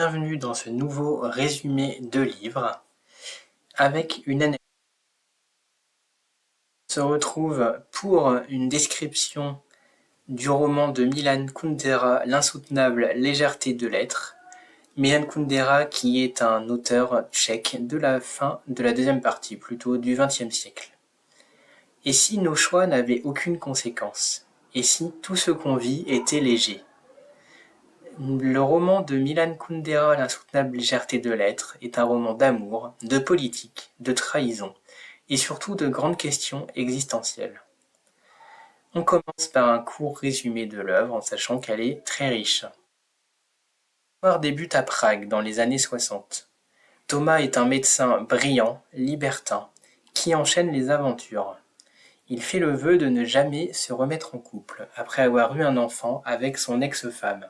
Bienvenue dans ce nouveau résumé de livre avec une analyse. On se retrouve pour une description du roman de Milan Kundera, L'insoutenable légèreté de l'être. Milan Kundera qui est un auteur tchèque de la fin de la deuxième partie, plutôt du XXe siècle. Et si nos choix n'avaient aucune conséquence? Et si tout ce qu'on vit était léger? Le roman de Milan Kundera, L'insoutenable légèreté de l'être, est un roman d'amour, de politique, de trahison, et surtout de grandes questions existentielles. On commence par un court résumé de l'œuvre en sachant qu'elle est très riche. L'histoire débute à Prague dans les années 60. Thomas est un médecin brillant, libertin, qui enchaîne les aventures. Il fait le vœu de ne jamais se remettre en couple, après avoir eu un enfant avec son ex-femme.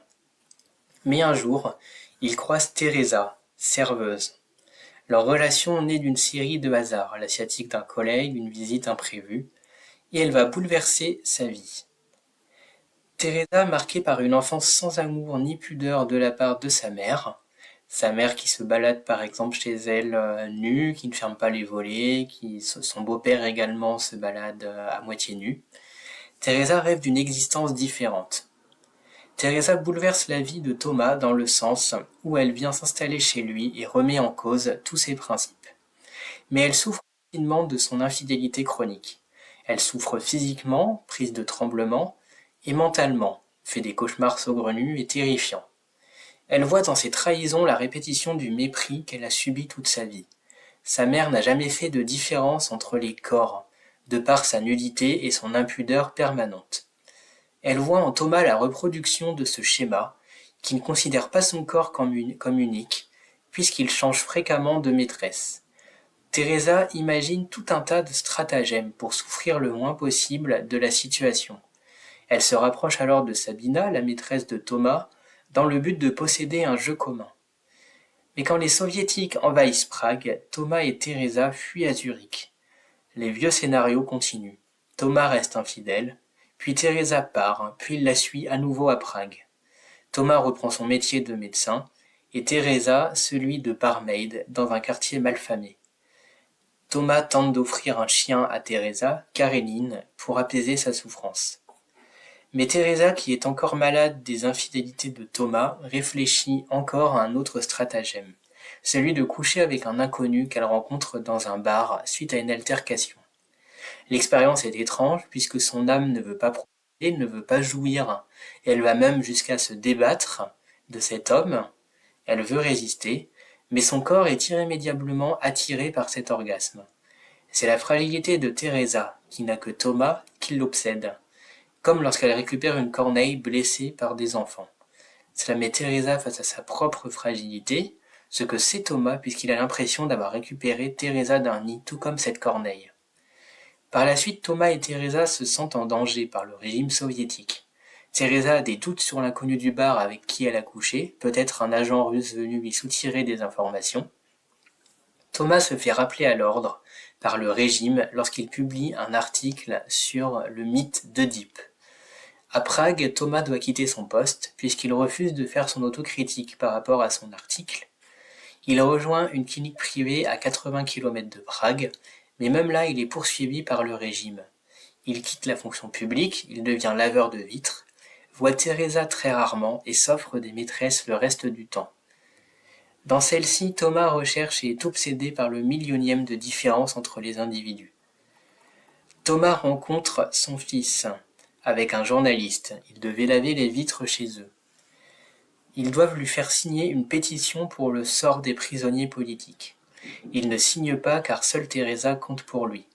Mais un jour, il croise Teresa, serveuse. Leur relation naît d'une série de hasards, la sciatique d'un collègue, une visite imprévue, et elle va bouleverser sa vie. Teresa, marquée par une enfance sans amour ni pudeur de la part de sa mère qui se balade par exemple chez elle nue, qui ne ferme pas les volets, son beau-père également se balade à moitié nu. Teresa rêve d'une existence différente. Teresa bouleverse la vie de Thomas dans le sens où elle vient s'installer chez lui et remet en cause tous ses principes. Mais elle souffre rapidement de son infidélité chronique. Elle souffre physiquement, prise de tremblements, et mentalement, fait des cauchemars saugrenus et terrifiants. Elle voit dans ses trahisons la répétition du mépris qu'elle a subi toute sa vie. Sa mère n'a jamais fait de différence entre les corps, de par sa nudité et son impudeur permanente. Elle voit en Thomas la reproduction de ce schéma, qui ne considère pas son corps comme unique, puisqu'il change fréquemment de maîtresse. Teresa imagine tout un tas de stratagèmes pour souffrir le moins possible de la situation. Elle se rapproche alors de Sabina, la maîtresse de Thomas, dans le but de posséder un jeu commun. Mais quand les soviétiques envahissent Prague, Thomas et Teresa fuient à Zurich. Les vieux scénarios continuent. Thomas reste infidèle, puis Teresa part, puis il la suit à nouveau à Prague. Thomas reprend son métier de médecin, et Teresa celui de barmaid dans un quartier malfamé. Thomas tente d'offrir un chien à Teresa, Karéline, pour apaiser sa souffrance. Mais Teresa, qui est encore malade des infidélités de Thomas, réfléchit encore à un autre stratagème, celui de coucher avec un inconnu qu'elle rencontre dans un bar suite à une altercation. L'expérience est étrange puisque son âme ne veut pas profiter, ne veut pas jouir, et elle va même jusqu'à se débattre de cet homme. Elle veut résister, mais son corps est irrémédiablement attiré par cet orgasme. C'est la fragilité de Teresa, qui n'a que Thomas, qui l'obsède, comme lorsqu'elle récupère une corneille blessée par des enfants. Cela met Teresa face à sa propre fragilité, ce que sait Thomas puisqu'il a l'impression d'avoir récupéré Teresa d'un nid, tout comme cette corneille. Par la suite, Thomas et Teresa se sentent en danger par le régime soviétique. Teresa a des doutes sur l'inconnu du bar avec qui elle a couché, peut-être un agent russe venu lui soutirer des informations. Thomas se fait rappeler à l'ordre par le régime lorsqu'il publie un article sur le mythe d'Œdipe. À Prague, Thomas doit quitter son poste puisqu'il refuse de faire son autocritique par rapport à son article. Il rejoint une clinique privée à 80 km de Prague, mais même là il est poursuivi par le régime. Il quitte la fonction publique, il devient laveur de vitres, voit Teresa très rarement et s'offre des maîtresses le reste du temps. Dans celle-ci, Thomas recherche et est obsédé par le millionième de différence entre les individus. Thomas rencontre son fils avec un journaliste. Ils devaient laver les vitres chez eux. Ils doivent lui faire signer une pétition pour le sort des prisonniers politiques. Il ne signe pas car seule Teresa compte pour lui.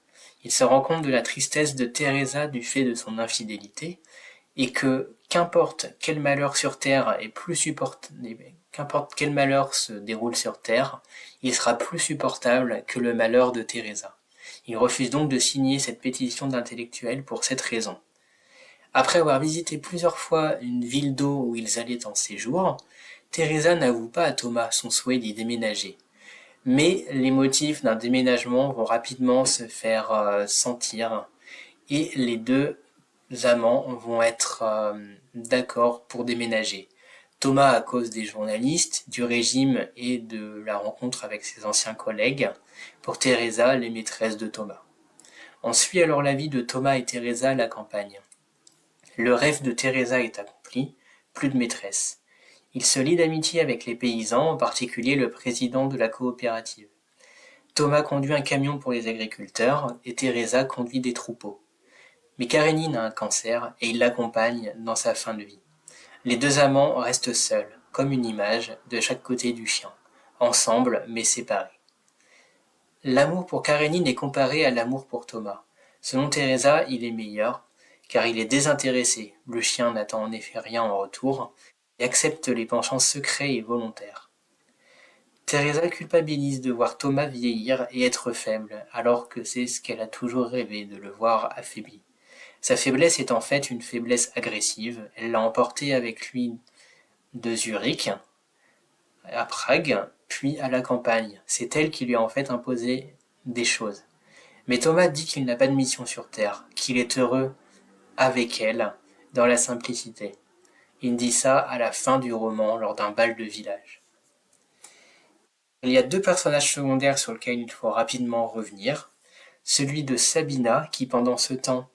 Il se rend compte de la tristesse de Teresa du fait de son infidélité et que qu'importe quel malheur se déroule sur Terre, il sera plus supportable que le malheur de Teresa. Il refuse donc de signer cette pétition d'intellectuel pour cette raison. Après avoir visité plusieurs fois une ville d'eau où ils allaient en séjour, Teresa n'avoue pas à Thomas son souhait d'y déménager. Mais les motifs d'un déménagement vont rapidement se faire sentir et les deux amants vont être d'accord pour déménager. Thomas à cause des journalistes, du régime et de la rencontre avec ses anciens collègues, pour Teresa, les maîtresses de Thomas. On suit alors la vie de Thomas et Teresa à la campagne. Le rêve de Teresa est accompli, plus de maîtresse. Il se lie d'amitié avec les paysans, en particulier le président de la coopérative. Thomas conduit un camion pour les agriculteurs et Teresa conduit des troupeaux. Mais Karénine a un cancer et il l'accompagne dans sa fin de vie. Les deux amants restent seuls, comme une image, de chaque côté du chien, ensemble mais séparés. L'amour pour Karénine est comparé à l'amour pour Thomas. Selon Teresa, il est meilleur, car il est désintéressé, le chien n'attend en effet rien en retour, et accepte les penchants secrets et volontaires. Teresa culpabilise de voir Thomas vieillir et être faible, alors que c'est ce qu'elle a toujours rêvé, de le voir affaibli. Sa faiblesse est en fait une faiblesse agressive, elle l'a emporté avec lui de Zurich à Prague, puis à la campagne. C'est elle qui lui a en fait imposé des choses. Mais Thomas dit qu'il n'a pas de mission sur Terre, qu'il est heureux avec elle, dans la simplicité. Il dit ça à la fin du roman, lors d'un bal de village. Il y a deux personnages secondaires sur lesquels il faut rapidement revenir. Celui de Sabina, qui pendant ce temps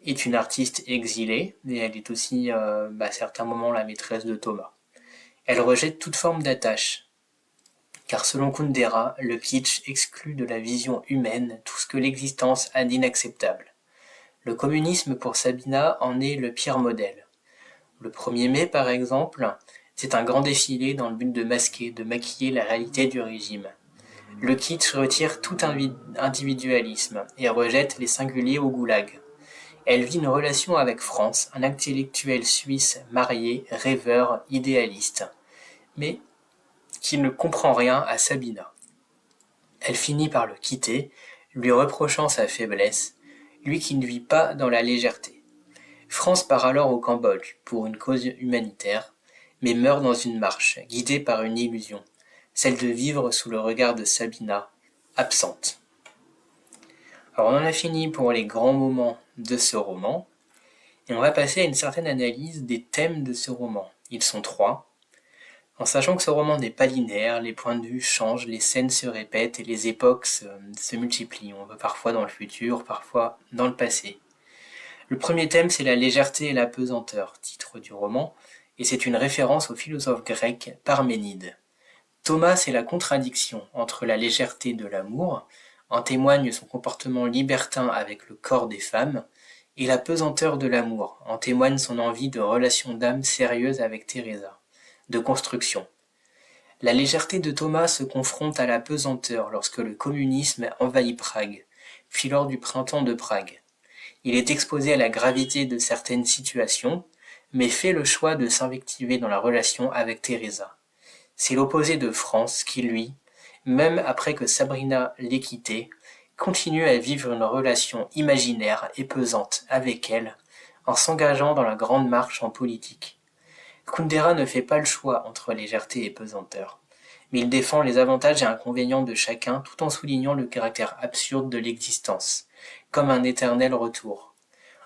est une artiste exilée, et elle est aussi à certains moments la maîtresse de Thomas. Elle rejette toute forme d'attache, car selon Kundera, le kitsch exclut de la vision humaine tout ce que l'existence a d'inacceptable. Le communisme pour Sabina en est le pire modèle. Le 1er mai, par exemple, c'est un grand défilé dans le but de masquer, de maquiller la réalité du régime. Le kitsch retire tout individualisme et rejette les singuliers au goulag. Elle vit une relation avec France, un intellectuel suisse marié, rêveur, idéaliste, mais qui ne comprend rien à Sabina. Elle finit par le quitter, lui reprochant sa faiblesse, lui qui ne vit pas dans la légèreté. France part alors au Cambodge pour une cause humanitaire, mais meurt dans une marche, guidée par une illusion, celle de vivre sous le regard de Sabina, absente. Alors on en a fini pour les grands moments de ce roman, et on va passer à une certaine analyse des thèmes de ce roman. Ils sont 3. En sachant que ce roman n'est pas linéaire, les points de vue changent, les scènes se répètent et les époques se multiplient. On va parfois dans le futur, parfois dans le passé. Le premier thème, c'est la légèreté et la pesanteur, titre du roman, et c'est une référence au philosophe grec Parménide. Thomas, c'est la contradiction entre la légèreté de l'amour, en témoigne son comportement libertin avec le corps des femmes, et la pesanteur de l'amour, en témoigne son envie de relation d'âme sérieuse avec Teresa, de construction. La légèreté de Thomas se confronte à la pesanteur lorsque le communisme envahit Prague, puis lors du printemps de Prague. Il est exposé à la gravité de certaines situations, mais fait le choix de s'invectiver dans la relation avec Teresa. C'est l'opposé de France qui, lui, même après que Sabrina l'ait quitté, continue à vivre une relation imaginaire et pesante avec elle, en s'engageant dans la grande marche en politique. Kundera ne fait pas le choix entre légèreté et pesanteur, mais il défend les avantages et inconvénients de chacun tout en soulignant le caractère absurde de l'existence, comme un éternel retour.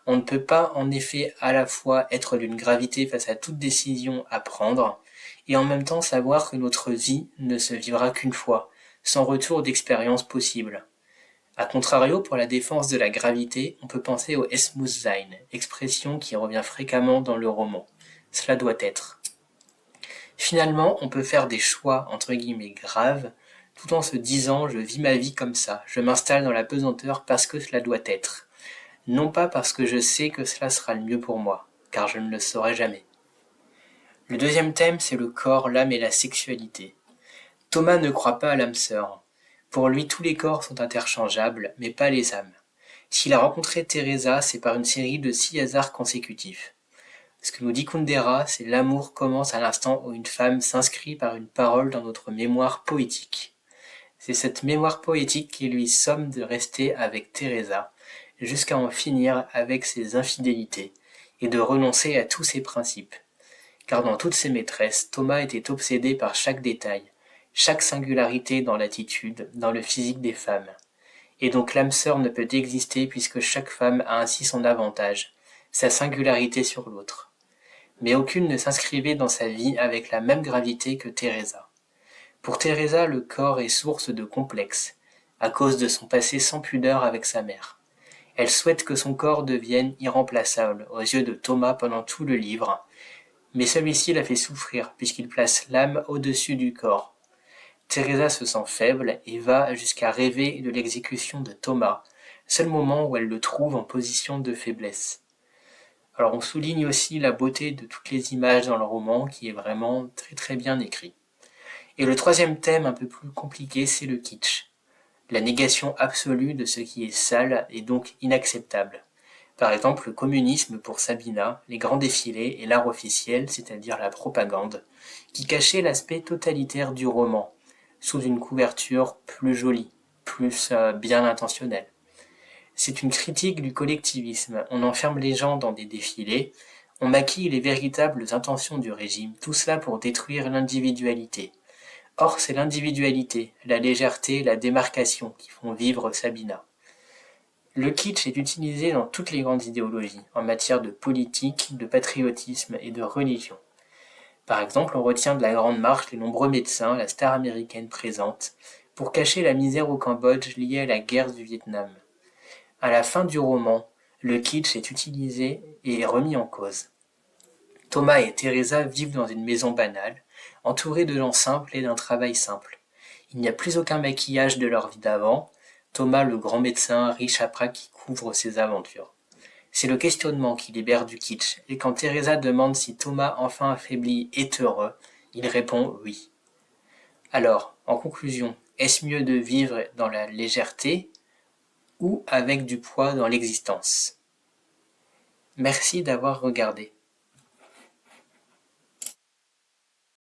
On ne peut pas en effet à la fois être d'une gravité face à toute décision à prendre, et en même temps savoir que notre vie ne se vivra qu'une fois, sans retour d'expérience possible. A contrario, pour la défense de la gravité, on peut penser au Es muss sein, expression qui revient fréquemment dans le roman. Cela doit être. Finalement, on peut faire des choix entre guillemets graves, tout en se disant je vis ma vie comme ça, je m'installe dans la pesanteur parce que cela doit être. Non pas parce que je sais que cela sera le mieux pour moi, car je ne le saurai jamais. Le deuxième thème, c'est le corps, l'âme et la sexualité. Thomas ne croit pas à l'âme sœur. Pour lui, tous les corps sont interchangeables, mais pas les âmes. S'il a rencontré Teresa, c'est par une série de 6 hasards consécutifs. Ce que nous dit Kundera, c'est l'amour commence à l'instant où une femme s'inscrit par une parole dans notre mémoire poétique. C'est cette mémoire poétique qui lui somme de rester avec Teresa, jusqu'à en finir avec ses infidélités, et de renoncer à tous ses principes. Car dans toutes ses maîtresses, Thomas était obsédé par chaque détail, chaque singularité dans l'attitude, dans le physique des femmes. Et donc l'âme sœur ne peut exister puisque chaque femme a ainsi son avantage, sa singularité sur l'autre. mais aucune ne s'inscrivait dans sa vie avec la même gravité que Teresa. Pour Teresa, le corps est source de complexes, à cause de son passé sans pudeur avec sa mère. Elle souhaite que son corps devienne irremplaçable aux yeux de Thomas pendant tout le livre, mais celui-ci la fait souffrir puisqu'il place l'âme au-dessus du corps. Teresa se sent faible et va jusqu'à rêver de l'exécution de Thomas, seul moment où elle le trouve en position de faiblesse. Alors on souligne aussi la beauté de toutes les images dans le roman qui est vraiment très très bien écrit. Et le troisième thème un peu plus compliqué, c'est le kitsch. La négation absolue de ce qui est sale et donc inacceptable. Par exemple, le communisme pour Sabina, les grands défilés et l'art officiel, c'est-à-dire la propagande, qui cachait l'aspect totalitaire du roman, sous une couverture plus jolie, plus bien intentionnelle. C'est une critique du collectivisme. On enferme les gens dans des défilés, on maquille les véritables intentions du régime, tout cela pour détruire l'individualité. Or, c'est l'individualité, la légèreté, la démarcation qui font vivre Sabina. Le kitsch est utilisé dans toutes les grandes idéologies, en matière de politique, de patriotisme et de religion. Par exemple, on retient de la Grande Marche les nombreux médecins, la star américaine présente, pour cacher la misère au Cambodge liée à la guerre du Vietnam. À la fin du roman, le kitsch est utilisé et est remis en cause. Thomas et Teresa vivent dans une maison banale, entourés de gens simples et d'un travail simple. Il n'y a plus aucun maquillage de leur vie d'avant, Thomas le grand médecin riche à Prague qui couvre ses aventures. C'est le questionnement qui libère du kitsch, et quand Teresa demande si Thomas enfin affaibli est heureux, il répond oui. Alors, en conclusion, est-ce mieux de vivre dans la légèreté ou avec du poids dans l'existence ? Merci d'avoir regardé.